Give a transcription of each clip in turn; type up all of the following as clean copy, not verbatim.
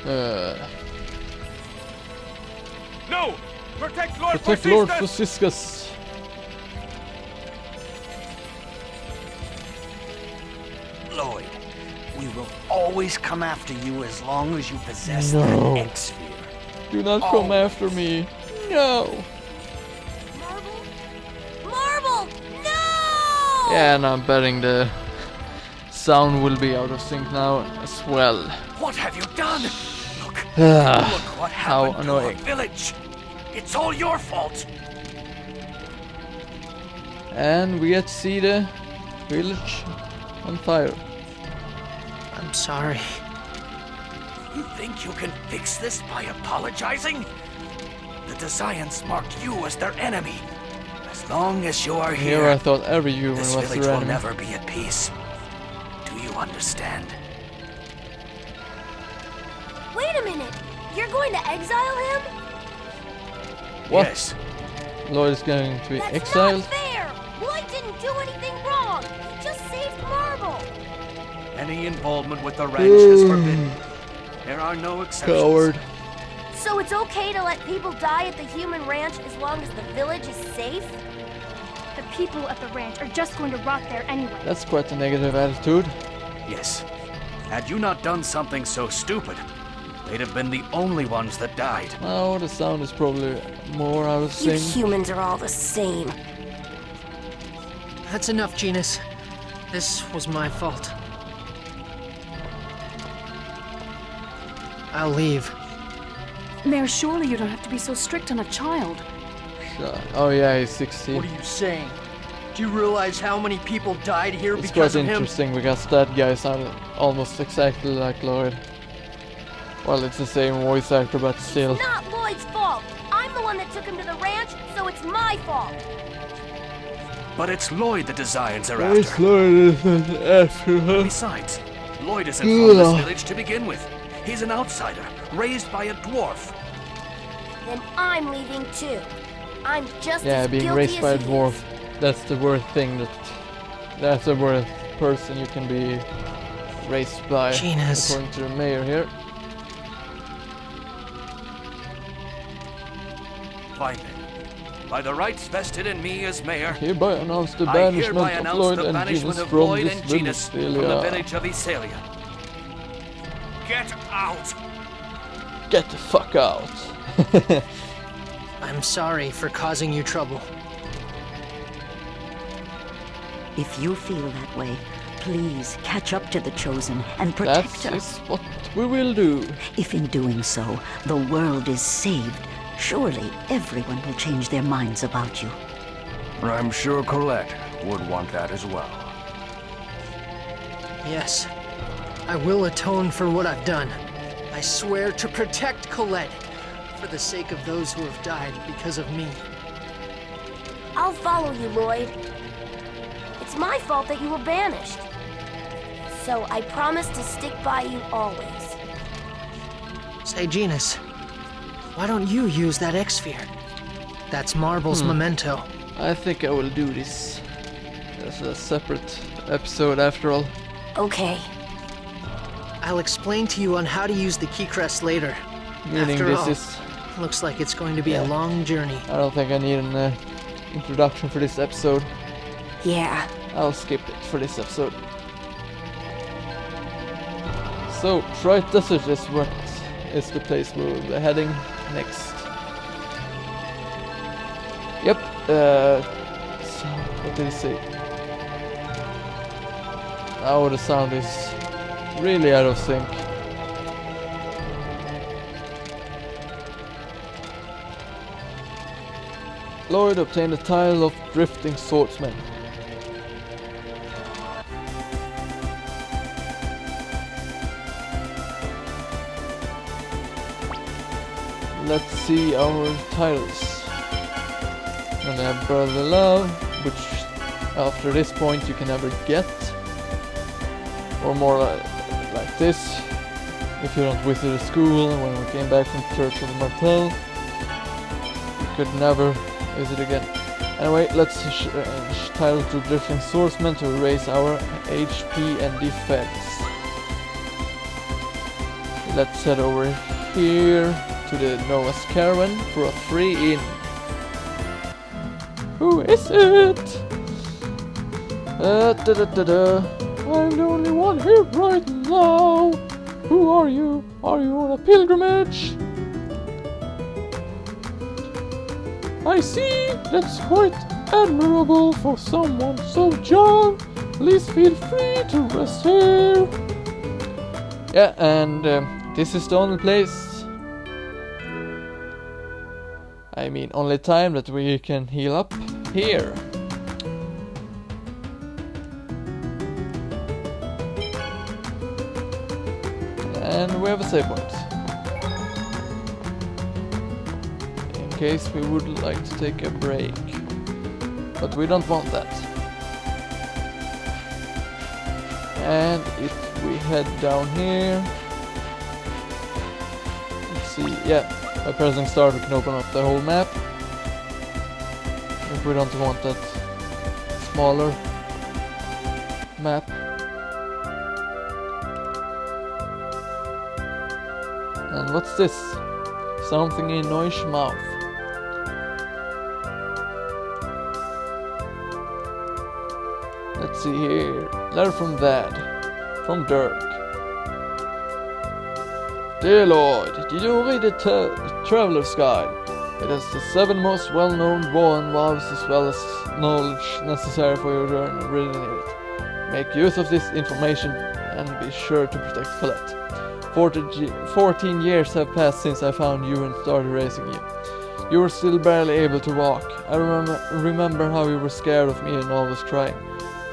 No! Protect Lord Lord Franciscus! Franciscus. Lloyd, we will always come after you as long as you possess No. that X-Sphere. Do not come after me. No. Marble? Marble! No! Yeah, and I'm betting the sound will be out of sync now as well. What have you done? Look what How happened to our annoying. village. It's all your fault. And we get to see the village on fire. I'm sorry. You think you can fix this by apologizing? The Desians marked you as their enemy. As long as you are Here I thought every human this was village their will enemy. never be at peace. Do you understand? Wait a minute! You're going to exile him? What? Yes. Lloyd is going to be That's exiled? not fair! Lloyd didn't do anything wrong! He just saved Marble! Any involvement with the ranch is forbidden. There are no exceptions. Coward. So it's okay to let people die at the human ranch as long as the village is safe? The people at the ranch are just going to rot there anyway. That's quite a negative attitude. Yes. Had you not done something so stupid, they'd have been the only ones that died. Now the sound is probably more out of You sync. humans are all the same. That's enough, Genus. This was my fault. I'll leave. Mayor, surely you don't have to be so strict on a child. Oh yeah, he's 16. What are you saying? Do you realize how many people died here It's because quite of him? interesting because that guy sounded almost exactly like Lloyd. Well, it's the same voice actor, but still. It's not Lloyd's fault! I'm the one that took him to the ranch, so it's my fault! But it's Lloyd the Desians are It's after. Lloyd after her. Besides, Lloyd isn't from this Ugh. village to begin with. He's an outsider, raised by a dwarf. Then I'm leaving too. I'm just Yeah, as being guilty raised as by a he dwarf. is. That's the worst thing that's the worst person you can be raised by, Genus. according to the mayor here. Fine then. By the rights vested in me as mayor, Hereby announce the I banishment hereby of announce Lloyd the and banishment Genus of from Lloyd this and Genus from the village. village of Isalia. Get out! Get the fuck out. I'm sorry for causing you trouble. If you feel that way, please catch up to the Chosen and protect That her. is what we will do. If in doing so, the world is saved, surely everyone will change their minds about you. I'm sure Colette would want that as well. Yes, I will atone for what I've done. I swear to protect Colette, for the sake of those who have died because of me. I'll follow you, Lloyd. It's my fault that you were banished. So I promise to stick by you always. Say, Genus, why don't you use that X-Sphere? That's Marble's memento. I think I will do this as a separate episode after all. Okay. I'll explain to you on how to use the key crest later. Meaning After this all, is... looks like it's going to be Yeah. a long journey. I don't think I need an introduction for this episode. Yeah. I'll skip it for this episode. So, Fright Desert is what is the place we'll be heading next. Yep, so, what did he say? Oh, the sound is really out of sync. Lloyd obtained the title of Drifting Swordsman. Let's see our titles. And I have Brotherly Love, which after this point you can never get. Or more like this. If you don't visit a school, and when we came back from Church of Martel, you could never visit again. Anyway, let's change title to Drifting Swordsman to raise our HP and defense. let's head over here to the Noah's Caravan for a free in. Who is it? I'm the only one here right now. Who are you? Are you on a pilgrimage? I see. That's quite admirable for someone so young. Please feel free to rest here. Yeah, and this is the only place, I mean only time that we can heal up here. And we have a save point. In case we would like to take a break. But we don't want that. And if we head down here, let's see, yeah, by pressing start we can open up the whole map. If we don't want that smaller map. And what's this? Something in Noish mouth. Let's see here. Letter from Dad. From Dirk. Dear Lord, did you read the Traveler's Guide? It has the 7 most well-known war and vows as well as knowledge necessary for your journey written in it. Make use of this information and be sure to protect Colette. 14 years have passed since I found you and started raising you. You were still barely able to walk. I remember how you were scared of me and always crying.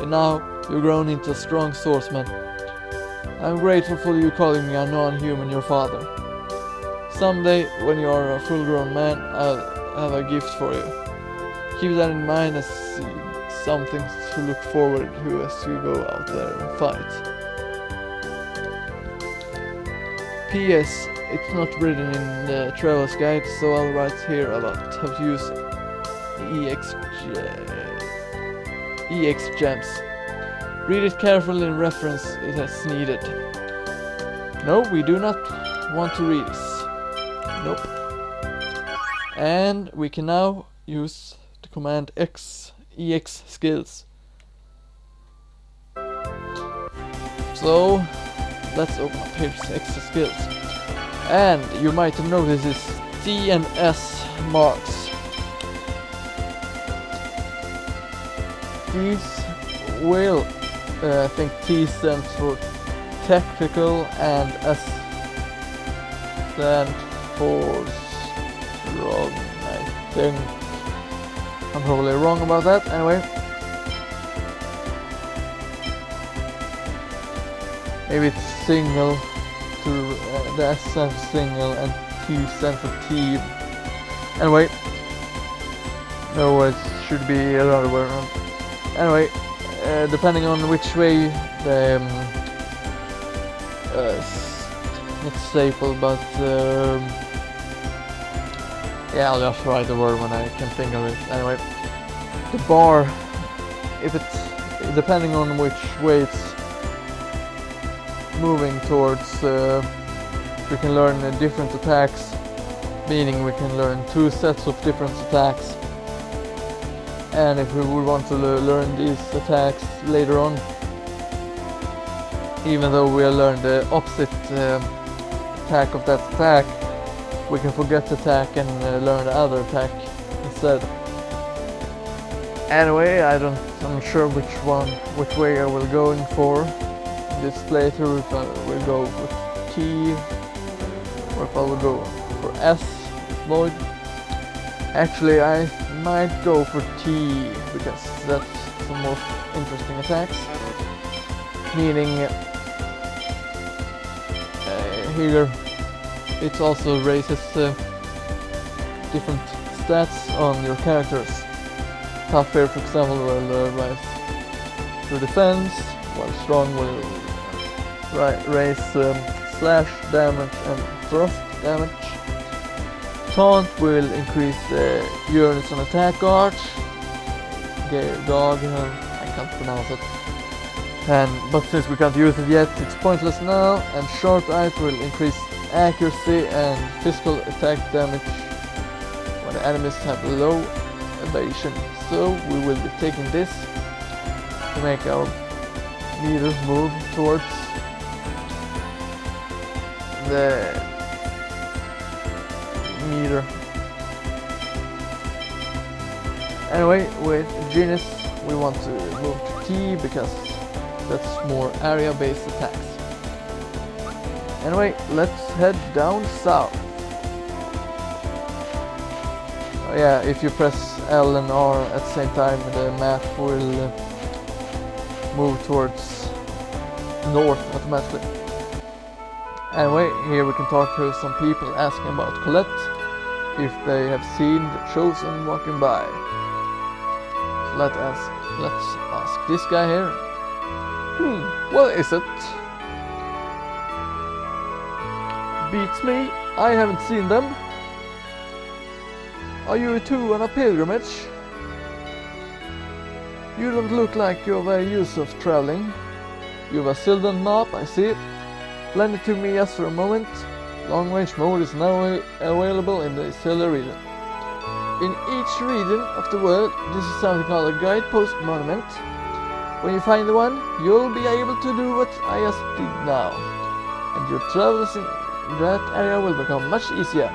And now you've grown into a strong swordsman. I'm grateful for you calling me a non-human your father. Someday, when you are a full-grown man, I'll have a gift for you. Keep that in mind as something to look forward to as we go out there and fight. P.S. It's not written in the Traveler's Guide, so I'll write here about how to use EX gems. Read it carefully and reference it as needed. No, we do not want to read this. Nope. And we can now use the command EX skills. So let's open up here's extra skills. And you might have noticed this T and S marks. These will, I think T stands for tactical and S stands for strong, I think. I'm probably wrong about that, anyway. Maybe it's single to the S stands for single and T stands for team. Anyway, no, it should be another way around. Anyway, depending on which way the not staple, but yeah, I'll just write the word when I can think of it. Anyway, the bar, if it's depending on which way it's moving towards, we can learn different attacks, meaning we can learn 2 sets of different attacks. And if we would want to learn these attacks later on, even though we learn the opposite attack of that attack, we can forget the attack and learn the other attack instead. Anyway, I'm not sure which way I will go in for this playthrough. If I will go with T, or if I will go for S, Lloyd. Actually, I might go for T, because that's the most interesting attacks. Meaning, here it also raises different stats on your characters. Tougher, for example, will rise your defense, while strong will raise slash damage and thrust damage. Taunt will increase units on attack guard. Dog, I can't pronounce it. But since we can't use it yet, it's pointless now, and short eyes will increase accuracy and physical attack damage when the enemies have low evasion. So we will be taking this to make our meter move towards the meter. Anyway, with Genius we want to move to T because that's more area-based attacks. Anyway, let's head down south. Oh yeah, if you press L and R at the same time, the map will move towards north automatically. Anyway, here we can talk to some people asking about Colette, if they have seen the Chosen walking by. So let's ask this guy here. What is it? Beats me, I haven't seen them. Are you too on a pilgrimage? You don't look like you're very used to traveling. You have a Sylvan map, I see. Lend it to me just for a moment. Long range mode is now available in the Sylvan region. In each region of the world, this is something called a guidepost monument. When you find the one, you'll be able to do what I just did now. And your travels in that area will become much easier.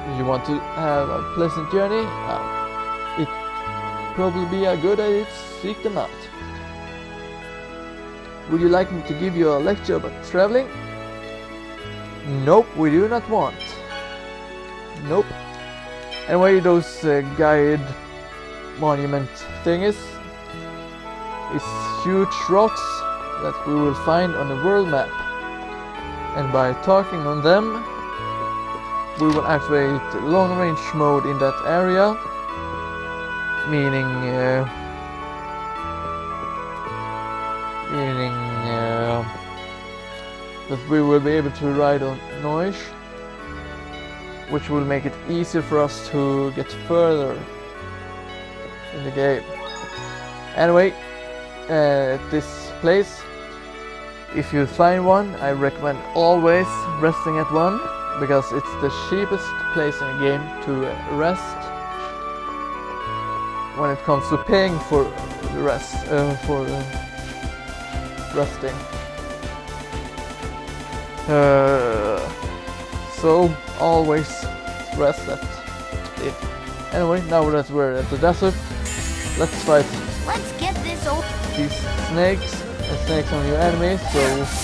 If you want to have a pleasant journey, it'd probably be a good idea to seek them out. Would you like me to give you a lecture about traveling? Nope, we do not want. Nope. Anyway, those guide monument thingies is huge rocks that we will find on the world map. And by talking on them, we will activate long range mode in that area, meaning that we will be able to ride on noise, which will make it easier for us to get further in the game. Anyway, at this place, if you find one, I recommend always resting at one, because it's the cheapest place in the game to rest when it comes to paying for the rest, resting. So always rest at it. Anyway, now that we're at the desert, let's fight. Let's get this over. These snakes on your enemies, so use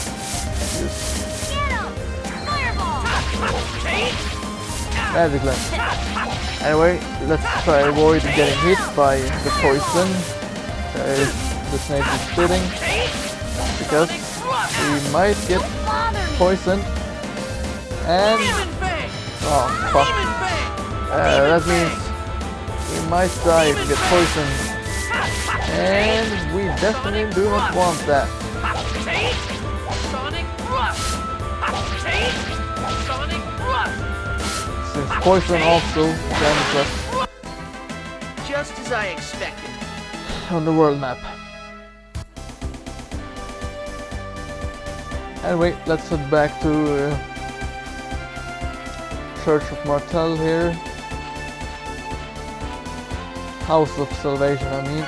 magic lens. Anyway, let's try to avoid getting hit by the poison the snake is spitting, because we might get poisoned and oh fuck. That means we might die if we get poisoned. And we definitely do not want that. Since poison also damages us. Just as I expected. On the world map. Anyway, let's head back to Church of Martel here. House of Salvation, I mean.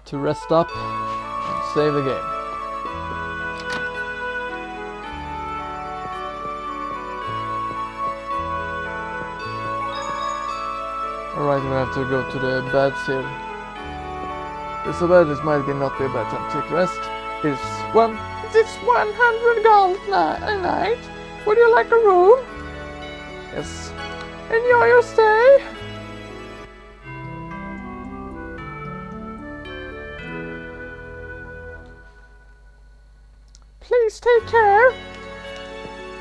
To rest up and save the game. Alright, we have to go to the beds here. It's so bad, this might be not be a bad time to take rest. It's 100 gold a night. Would you like a room? Yes. Enjoy your stay. Please take care.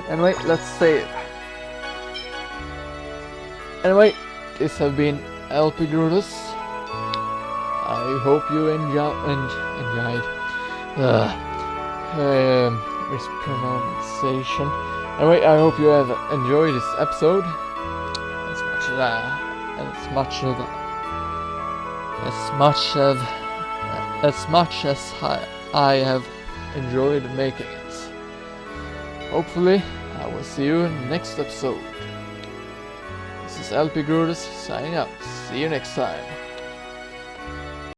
Anyway, let's save. Anyway, this has been LPGrodus. I hope you enjoyed mispronunciation. Anyway, I hope you have enjoyed this episode as much as I have enjoyed making it. Hopefully, I will see you in the next episode. This is LPGrodus signing out. See you next time.